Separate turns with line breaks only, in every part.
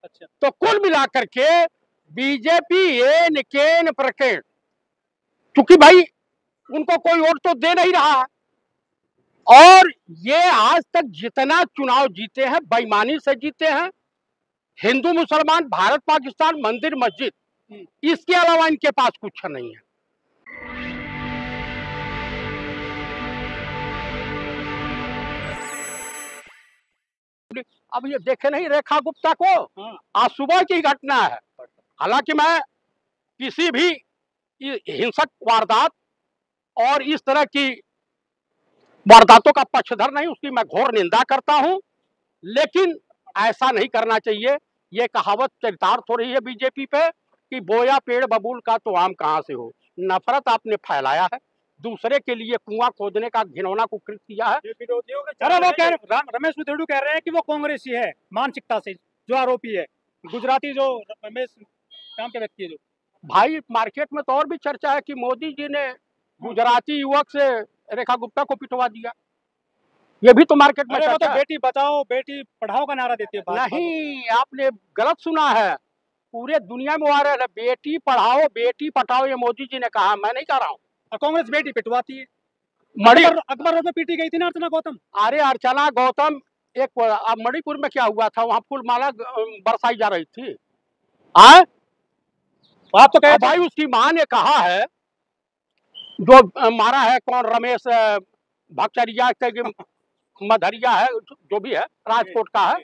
अच्छा।
तो कुल मिलाकर के बीजेपी एन केन प्रकेण, क्योंकि भाई उनको कोई वोट तो दे नहीं रहा है। और ये आज तक जितना चुनाव जीते हैं बेईमानी से जीते हैं। हिंदू मुसलमान, भारत पाकिस्तान, मंदिर मस्जिद, इसके अलावा इनके पास कुछ नहीं है। अब ये देखे नहीं रेखा गुप्ता को, आज सुबह की घटना है। हालांकि मैं किसी भी हिंसक वारदात और इस तरह की वारदातों का पक्षधर नहीं, उसकी मैं घोर निंदा करता हूं, लेकिन ऐसा नहीं करना चाहिए। ये कहावत चरितार्थ हो रही है बीजेपी पे कि बोया पेड़ बबूल का तो आम कहां से हो। नफरत आपने फैलाया है, दूसरे के लिए कुआं खोदने का घिनौना कुकृत किया है।
अरे वो कह रहे, रमेश मिथुड़ू कह रहे हैं कि वो कांग्रेसी है मानसिकता से, जो आरोपी है गुजराती, जो रमेश नाम के व्यक्ति है। जो
भाई मार्केट में तो और भी चर्चा है कि मोदी जी ने गुजराती युवक से रेखा गुप्ता को पिटवा दिया। ये भी तो मार्केट में
चर्चा है। बेटी बचाओ बेटी पढ़ाओ का नारा देती है।
नहीं, आपने गलत सुना है। पूरे दुनिया में वायरल है, बेटी पढ़ाओ बेटी पटाओ, ये मोदी जी ने कहा, मैं नहीं कह रहा हूँ।
और कांग्रेस बेटी पिटवाती है। अकबर रोड में पीटी गई थी ना अर्चना गौतम।
अरे अर्चना गौतम, एक मणिपुर में क्या हुआ था, वहां फूलमाला बरसाई जा रही थी। आप तो कहे भाई उसकी मां ने कहा है, जो मारा है कौन, रमेश भक्चरिया मधरिया है, जो भी है, राजकोट का है।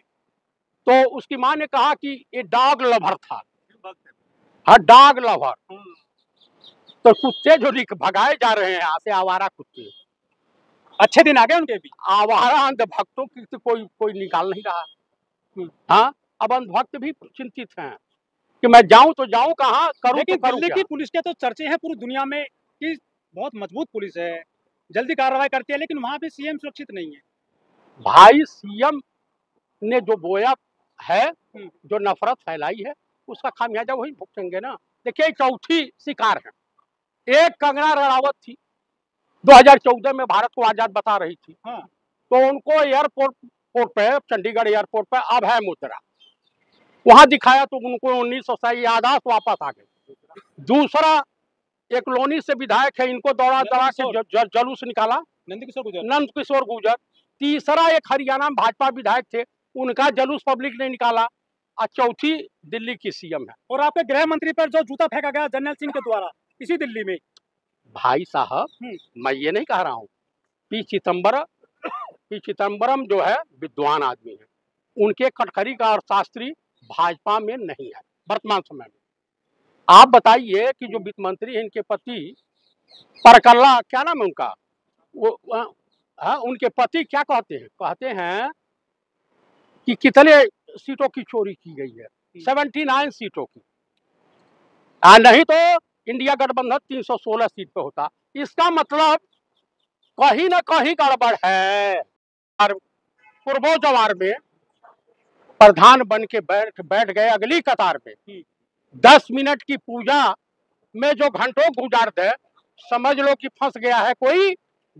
तो उसकी मां ने कहा कि ये डॉग लवर था। हाँ, डॉग लवर। तो कुत्ते जो भगाए जा रहे हैं यहाँ से, आवारा कुत्ते,
अच्छे दिन आ गए उनके भी।
आवारा अंधभक्तों की तो कोई निकाल नहीं रहा। हाँ, अब अंधभक्त भी चिंतित हैं कि मैं जाऊं तो जाऊं कहाँ, करूं
लेकिन
तो करूं
दिल्ली
क्या?
की पुलिस के तो चर्चे हैं पूरी दुनिया में कि बहुत मजबूत पुलिस है, जल्दी कार्रवाई करती है, लेकिन वहां भी सीएम सुरक्षित नहीं है। भाई
सीएम ने जो बोया है, जो नफरत फैलाई है, उसका खामियाजा वही भुगतेंगे ना। देखिए चौथी शिकार है। एक कंगना रणावत थी, 2014 में भारत को आजाद बता रही थी। तो उनको एयरपोर्ट पे, चंडीगढ़ एयरपोर्ट पे अभय मुद्रा वहां दिखाया, तो उनको 1900 यादाश्त वापस आ गई। दूसरा एक लोनी से विधायक है, इनको दौड़ा के जलूस निकाला, नंद किशोर गुर्जर। तीसरा एक हरियाणा में भाजपा विधायक थे, उनका जलूस पब्लिक ने निकाला। और चौथी दिल्ली की सीएम है।
और आपके गृह मंत्री पर जो जूता फेंका गया जनरल सिंह के द्वारा इसी दिल्ली में।
भाई साहब, मैं ये नहीं कह रहा हूँ, पी चिदम्बरम जो है विद्वान आदमी है, उनके कटखरी का अर्थशास्त्री भाजपा में नहीं है वर्तमान समय में। आप बताइए कि जो वित्त मंत्री है, इनके पति परकल्ला, क्या नाम है उनका, वो हाँ, उनके पति क्या कहते हैं कि कितने सीटों की चोरी की गई है, 79 सीटों की। नहीं तो इंडिया गठबंधन 316 सीट पे होता। इसका मतलब कहीं ना कहीं गड़बड़ है। और पूर्वो जवार में प्रधान बन के बैठ गए अगली कतार में। 10 मिनट की पूजा में जो घंटों गुजार दे, समझ लो कि फंस गया है कोई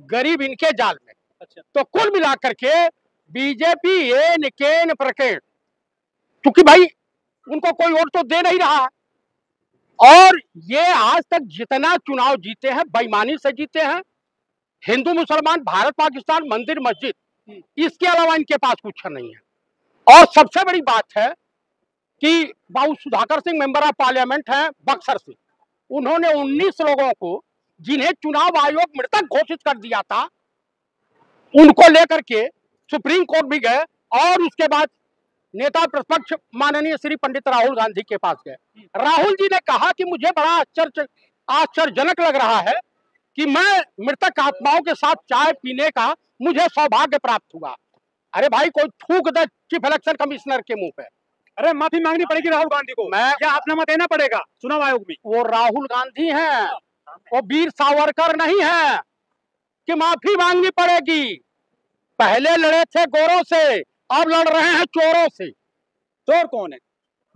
गरीब इनके जाल में। अच्छा। तो कुल मिलाकर के बीजेपी एन केन प्रकेण, क्योंकि भाई उनको कोई वोट तो दे नहीं रहा। और ये आज तक जितना चुनाव जीते हैं बेईमानी से जीते हैं। हिंदू मुसलमान, भारत पाकिस्तान, मंदिर मस्जिद, इसके अलावा इनके पास कुछ नहीं है। और सबसे बड़ी बात है कि Babu Sudhakar Singh member of parliament हैं बक्सर से, उन्होंने 19 लोगों को, जिन्हें चुनाव आयोग मृतक घोषित कर दिया था, उनको लेकर के सुप्रीम कोर्ट भी गए। और उसके बाद नेता प्रतिपक्ष माननीय श्री पंडित राहुल गांधी के पास गए। राहुल जी ने कहा कि मुझे बड़ा आश्चर्यजनक लग रहा है कि मैं मृतक आत्माओं के साथ चाय पीने का मुझे सौभाग्य प्राप्त हुआ। अरे भाई, कोई थूक दे चीफ इलेक्शन कमिश्नर के मुंह पे।
अरे माफी मांगनी पड़ेगी राहुल गांधी को, या आपनामा देना पड़ेगा चुनाव आयोग में।
वो राहुल गांधी हैं, वो वीर सावरकर नहीं है कि माफी मांगनी पड़ेगी। पहले लड़े थे गोरों से, अब लड़ रहे हैं चोरों से।
चोर कौन है?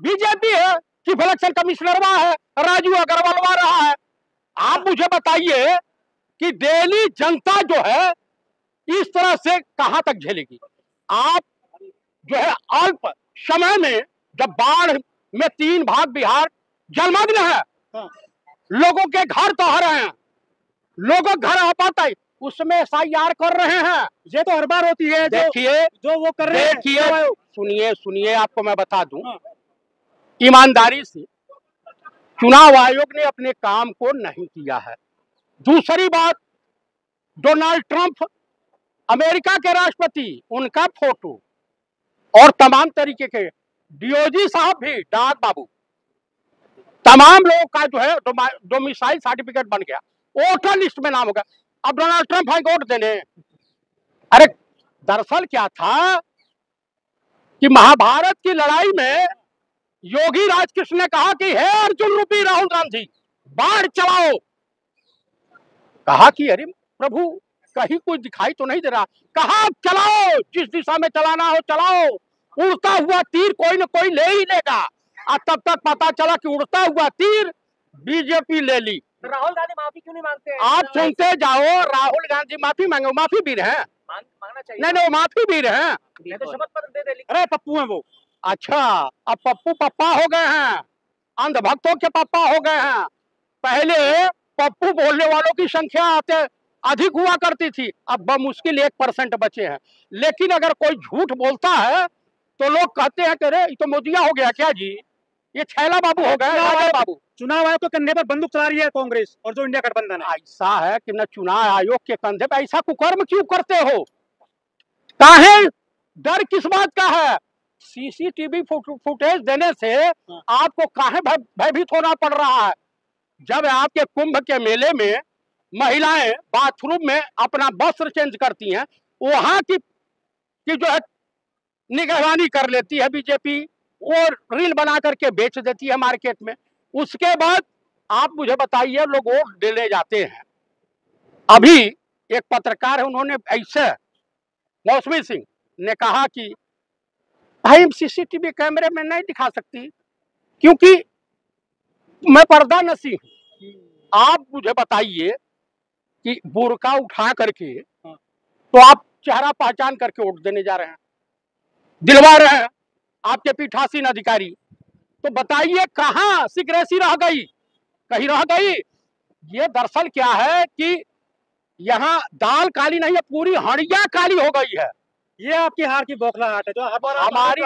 बीजेपी है, चीफ इलेक्शन कमिश्नर वहां है, राजू अग्रवाल वहां रहा है। आप मुझे बताइए कि दिल्ली जनता जो है इस तरह से कहां तक झेलेगी। आप जो है अल्प समय में जब बाढ़ में 3 भाग बिहार जलमग्न है,
हाँ।
लोगों के घर तोड़ रहे हैं, लोगों घर आ पाता है, उसमें SIR कर रहे हैं।
ये तो हर बार होती है।
देखिए
जो वो कर रहे हैं।
देखिए, सुनिए आपको मैं बता दूं, ईमानदारी से चुनाव आयोग ने अपने काम को नहीं किया है। दूसरी बात, डोनाल्ड ट्रंप अमेरिका के राष्ट्रपति, उनका फोटो और तमाम तरीके के DOG साहब भी, डाक बाबू, तमाम लोगों का जो है डोमिसाइल सर्टिफिकेट बन गया, वोटर लिस्ट में नाम होगा। अब डोनाल्ड ट्रंप है वोट देने। अरे दरअसल क्या था कि महाभारत की लड़ाई में योगी राजकृष्ण ने कहा कि हे अर्जुन रूपी राहुल गांधी, बाढ़ चलाओ। कहा कि अरे प्रभु, कहीं कुछ दिखाई तो नहीं दे रहा। कहा चलाओ, जिस दिशा में चलाना हो चलाओ, उड़ता हुआ तीर कोई न कोई ले ही लेगा। और तब तक पता चला कि उड़ता हुआ तीर बीजेपी ले ली।
राहुल गांधी माफी क्यों नहीं मांगते हैं?
आप सुनते जाओ, राहुल गांधी माफी मांगे, माफी भी रहे हैं।
मांगना चाहिए।
नहीं, वो माफी भी रहे हैं।
तो शपथ पत्र दे दे।
अरे पप्पू है वो।
अच्छा, अब पप्पू पप्पा हो गए हैं, अंधभक्तों के पप्पा हो गए हैं। पहले पप्पू बोलने वालों की संख्या अधिक हुआ करती थी, अब बमुश्किल 1% बचे हैं। लेकिन अगर कोई झूठ बोलता है तो लोग कहते हैं कि अरे ये तो मोदिया हो गया क्या जी, ये छैला बाबू हो गए, राजा बाबू।
चुनाव आयोग के कंधे पर बंदूक चला रही है कांग्रेस और जो इंडिया गठबंधन है।
ऐसा है कि न चुनाव आयोग के कंधे पे ऐसा कुकर्म क्यों करते हो? काहे डर किस बात का है? CCTV फुटेज देने से आपको काहे भयभीत होना पड़ रहा है? जब आपके कुंभ के मेले में महिलाएं बाथरूम में अपना वस्त्र चेंज करती हैं, वहां की जो है निगरानी कर लेती है बीजेपी, और रील बना करके बेच देती है मार्केट में। उसके बाद आप मुझे बताइए, लोग वोट देने जाते हैं। अभी एक पत्रकार है, उन्होंने ऐसे, मौसमी सिंह ने कहा कि भाई हम CCTV कैमरे में नहीं दिखा सकती क्योंकि मैं पर्दा नसी हूं। आप मुझे बताइए कि बुर्का उठा करके तो आप चेहरा पहचान करके वोट देने जा रहे हैं, दिलवा रहे हैं आपके पीठासीन अधिकारी। तो बताइए कहां सिक्रेसी रह गई? कहीं रह गई? ये दरअसल क्या है कि यहाँ दाल काली नहीं है, पूरी हड़िया काली हो गई है।
ये आपकी हार की बौखलाहट है जो
हमारी।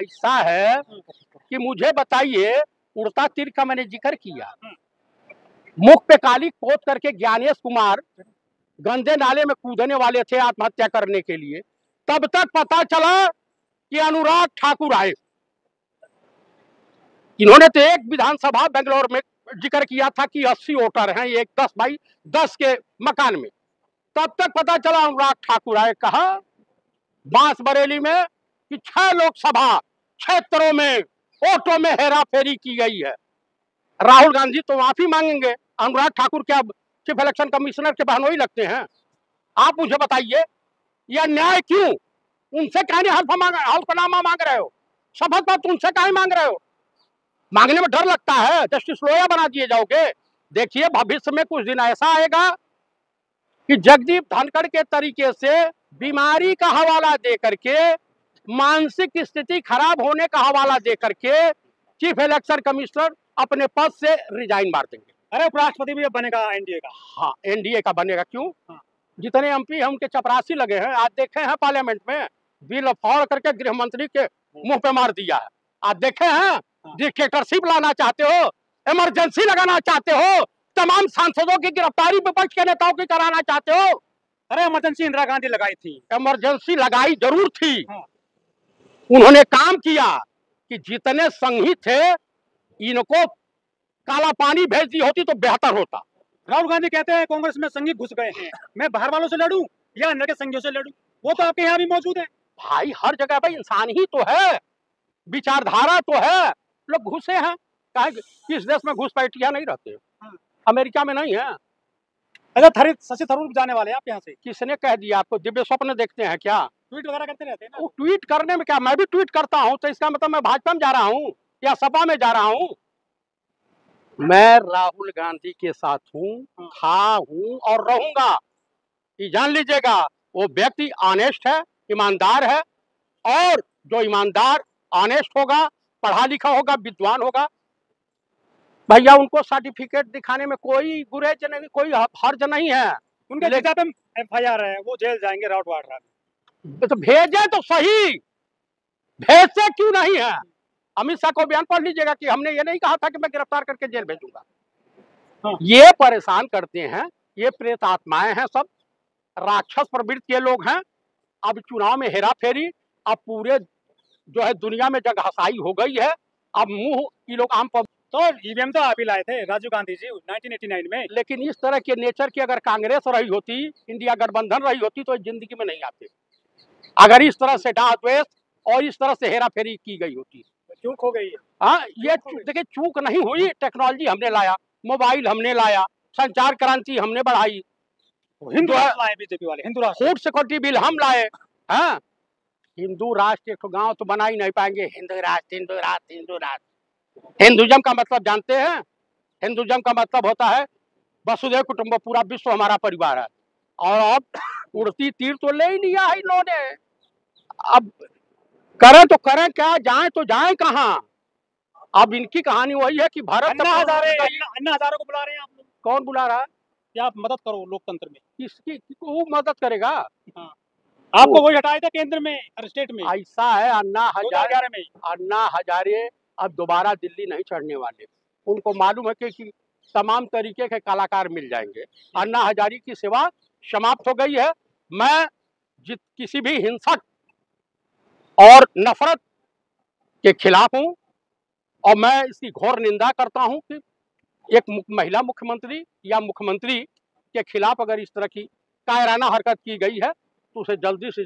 ऐसा है कि मुझे बताइए, उड़ता तीर का मैंने जिक्र किया, मुख पे काली पोत करके ज्ञानेश कुमार गंदे नाले में कूदने वाले थे आत्महत्या करने के लिए, तब तक पता चला कि अनुराग ठाकुर आए। इन्होंने तो एक विधानसभा बेंगलोर में जिक्र किया था कि 80 वोटर हैं एक 10 बाई 10 के मकान में, तब तक पता चला अनुराग ठाकुर आए। कहा बांसबरेली में कि 6 लोकसभा क्षेत्रों में वोटों में हेरा फेरी की गई है। राहुल गांधी तो माफी मांगेंगे, अनुराग ठाकुर क्या चीफ इलेक्शन कमिश्नर के बहनोई लगते हैं? आप मुझे बताइए, यह न्याय क्यों? उनसे कहने हल्फनामा मांग रहे हो, शपथ पत्र उनसे काहे मांग रहे हो? मांगने में डर लगता है? जस्टिस लोया बना दिए जाओगे? देखिए भविष्य में कुछ दिन ऐसा आएगा कि जगदीप धनखड़ के तरीके से बीमारी का हवाला दे करके, मानसिक स्थिति खराब होने का हवाला दे करके चीफ इलेक्शन कमिश्नर अपने पद से रिजाइन मार देंगे।
अरे उपराष्ट्रपति भी अब बनेगा एनडीए का।
हाँ, एनडीए का बनेगा। क्यों? जितने MP हैं उनके चपरासी लगे हैं। आज देखे हैं पार्लियामेंट में बिल फाड़ करके गृह मंत्री के मुंह पे मार दिया है। आज देखे हैं डिक्टेटरशिप लाना चाहते हो, इमरजेंसी लगाना चाहते हो, तमाम सांसदों की गिरफ्तारी विपक्ष के नेताओं की कराना चाहते हो।
अरे इमरजेंसी इंदिरा गांधी लगाई थी।
इमरजेंसी लगाई जरूर थी। उन्होंने काम किया कि जितने संघी थे इनको काला पानी भेज दी होती तो बेहतर होता।
राहुल गांधी कहते हैं कांग्रेस में संघी घुस गए हैं, मैं बाहर वालों से लड़ूं या अंदर के संघियों से लड़ूं? वो तो आपके यहाँ भी मौजूद है।
भाई हर जगह भाई इंसान ही तो है, विचारधारा तो है, लोग घुसे हैं। किस देश में घुसपैठिया नहीं रहते? अमेरिका में नहीं है।
अच्छा, शशि थरूर जाने वाले हैं आप यहाँ से?
किसने कह दिया आपको? दिव्य स्वप्न देखते हैं क्या?
ट्वीट वगैरह करते रहते हैं ना।
वो ट्वीट करने में क्या, मैं भी ट्वीट करता हूँ, तो इसका मतलब मैं भाजपा में जा रहा हूँ या सपा में जा रहा हूँ? मैं राहुल गांधी के साथ हूँ, था हूँ और रहूंगा। ये जान लीजिएगा, वो व्यक्ति ऑनेस्ट है, ईमानदार है, और जो ईमानदार ऑनेस्ट होगा पढ़ा लिखा होगा, विद्वान होगा, भैया उनको सर्टिफिकेट दिखाने में कोई गुरेज नहीं, कोई हर्ज नहीं है।
उनके जितना पे FIR है वो जेल जाएंगे राउत वाड्रा में।
तो भेजे तो सही, भेजते क्यों नहीं है? अमित शाह को बयान पढ़ लीजिएगा कि हमने ये नहीं कहा था कि मैं गिरफ्तार करके जेल भेजूंगा।
हाँ।
ये परेशान करते हैं, ये प्रेत आत्माएं हैं, सब राक्षस प्रवृत्ति के लोग हैं। अब चुनाव में हेरा फेरी, अब पूरे जो है दुनिया में जग हसाई हो गई है। अब मुंह ये लोग आम पर,
तो EVM तो आप ही लाए थे राजीव गांधी जी 1989 में।
लेकिन इस तरह के नेचर की अगर कांग्रेस रही होती, इंडिया गठबंधन रही होती, तो जिंदगी में नहीं आते। अगर इस तरह से डाह द्वेष और इस तरह से हेरा फेरी की गई होती।
चूक हो गई है।
हाँ, ये देखिए चूक नहीं हुई, टेक्नोलॉजी हमने लाया, मोबाइल हमने लाया, संचार क्रांति हमने बढ़ाई,
हिंदू राष्ट्र लाए बीजेपी वाले, हिंदू राष्ट्र।
फूड सिक्योरिटी बिल हम लाए। हाँ, हिंदू राष्ट्र एक गांव तो बना ही नहीं पाएंगे। हिंदू राष्ट्र, हिंदू राष्ट्र, हिंदू राष्ट्र। हिंदुइज्म का मतलब जानते हैं? हिंदुइज्म का मतलब होता है वसुधैव कुटुंबकम, पूरा विश्व हमारा परिवार है। और अब उड़ती तीर तो ले ही लिया है इन्होंने। अब करें तो करें क्या, जाएं तो जाएं कहाँ? अब इनकी कहानी वही है कि भारत
अन्ना हजारे को बुला रहे हैं आप लोग।
कौन बुला रहा है?
कि आप मदद करो लोकतंत्र में।
किसकी वो मदद करेगा?
हाँ। आपको वही हटाया था केंद्र में और स्टेट में।
ऐसा है, अन्ना
2011 में।
अन्ना हजारे अब दोबारा दिल्ली नहीं चढ़ने वाले। उनको मालूम है कि तमाम तरीके के कलाकार मिल जाएंगे। अन्ना हजारे की सेवा समाप्त हो गई है। मैं किसी भी हिंसक और नफरत के खिलाफ हूं, और मैं इसकी घोर निंदा करता हूं कि एक महिला मुख्यमंत्री या मुख्यमंत्री के खिलाफ अगर इस तरह की कायराना हरकत की गई है तो उसे जल्दी से